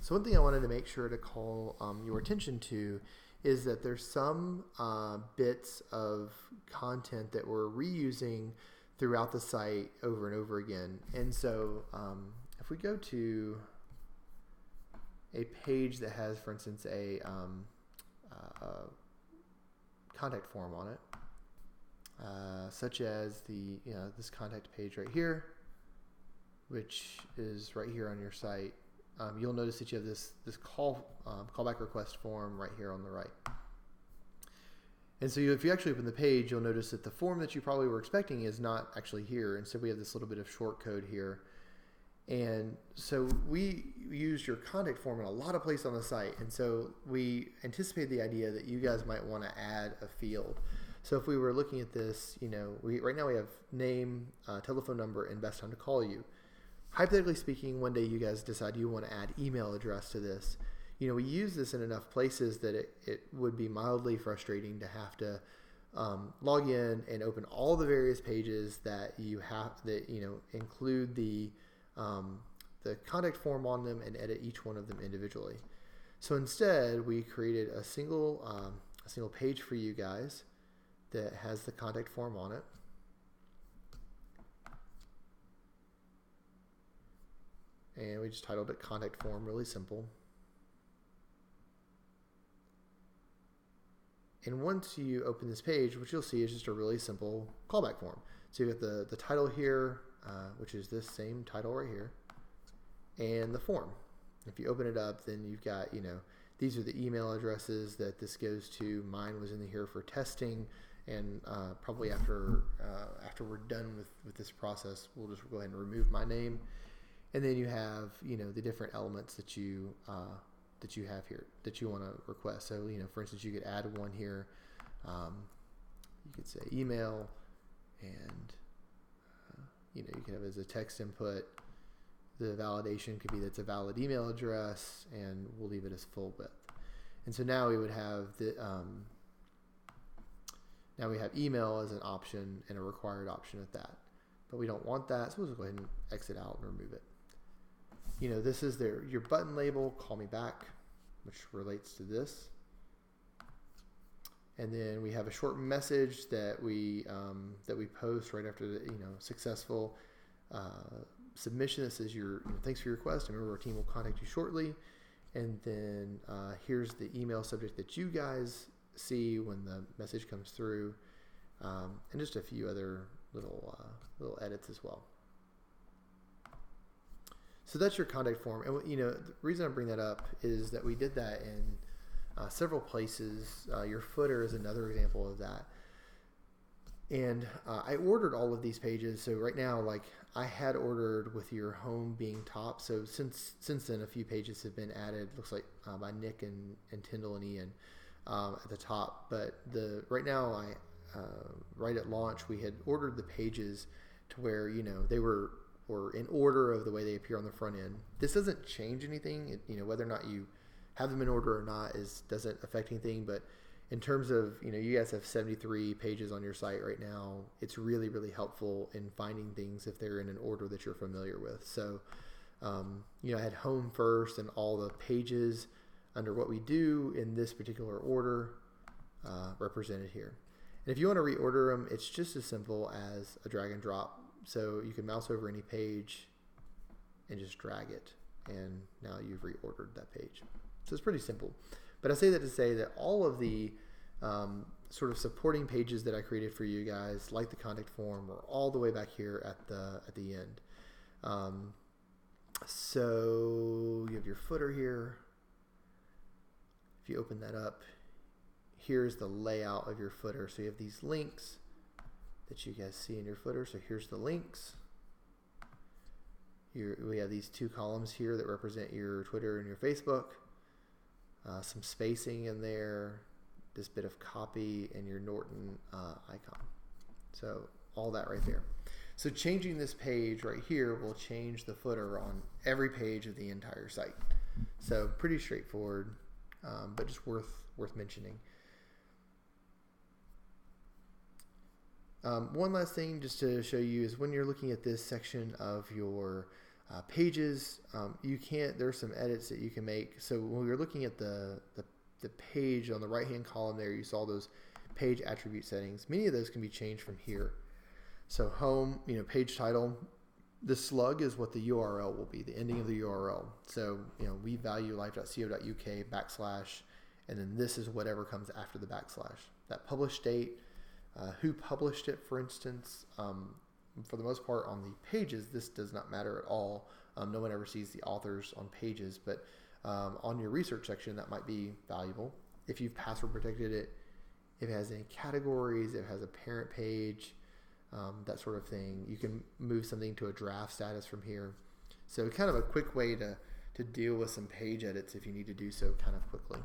So one thing I wanted to make sure to call your attention to is that there's some bits of content that we're reusing throughout the site over and over again. And so if we go to a page that has, for instance, a contact form on it, such as this contact page right here, which is right here on your site. You'll notice that you have this callback request form right here on the right. And so if you actually open the page, you'll notice that the form that you probably were expecting is not actually here. Instead, we have this little bit of short code here. And so we used your contact form in a lot of places on the site. And so we anticipated the idea that you guys might want to add a field. So if we were looking at this, right now we have name, telephone number, and best time to call you. Hypothetically speaking, one day you guys decide you want to add email address to this. We use this in enough places that it would be mildly frustrating to have to log in and open all the various pages that include the contact form on them and edit each one of them individually. So instead, we created a single page for you guys that has the contact form on it. And we just titled it Contact Form, really simple. And once you open this page, what you'll see is just a really simple callback form. So you've got the title here, which is this same title right here, and the form. If you open it up, then you've got, these are the email addresses that this goes to. Mine was in here for testing, and probably after we're done with this process, we'll just go ahead and remove my name. And then you have, the different elements that you have here that you want to request. So, for instance, you could add one here. You could say email, and you could have it as a text input. The validation could be that it's a valid email address, and we'll leave it as full width. And so now we would have now we have email as an option and a required option at that. But we don't want that, so we'll just go ahead and exit out and remove it. This is your button label, call me back, which relates to this. And then we have a short message that we post right after the successful submission that says thanks for your request. Remember, our team will contact you shortly. And then here's the email subject that you guys see when the message comes through, and just a few other little edits as well. So that's your contact form. And the reason I bring that up is that we did that in several places. Your footer is another example of that. And I ordered all of these pages. So right now, I had ordered with your home being top. So since then, a few pages have been added. Looks like by Nick and Tyndall and Ian at the top. But right now, right at launch, we had ordered the pages to where they were in order of the way they appear on the front end. This doesn't change anything. Whether or not you have them in order or not doesn't affect anything. But in terms of, you guys have 73 pages on your site right now. It's really, really helpful in finding things if they're in an order that you're familiar with. So, I had home first and all the pages under what we do in this particular order represented here. And if you want to reorder them, it's just as simple as a drag and drop. So you can mouse over any page and just drag it, and now you've reordered that page. So it's pretty simple. But I say that to say that all of the sort of supporting pages that I created for you guys, like the contact form, are all the way back here at the end. So you have your footer here. If you open that up, here's the layout of your footer. So you have these links that you guys see in your footer. So here's the links. We have these two columns here that represent your Twitter and your Facebook. Some spacing in there, this bit of copy, and your Norton icon. So all that right there. So changing this page right here will change the footer on every page of the entire site. So pretty straightforward, but just worth mentioning. One last thing just to show you is when you're looking at this section of your Pages, you can't. There's some edits that you can make. So when you're looking at the page on the right hand column there, you saw those page attribute settings. Many of those can be changed from here. So home, page title. The slug is what the URL will be, the ending of the URL. So we value life.co.uk /, and then this is whatever comes after the /. That publish date, who published it, for instance. For the most part on the pages, this does not matter at all. No one ever sees the authors on pages, but on your research section, that might be valuable. If you've password protected it, if it has any categories, if it has a parent page, that sort of thing. You can move something to a draft status from here. So kind of a quick way to deal with some page edits if you need to do so kind of quickly.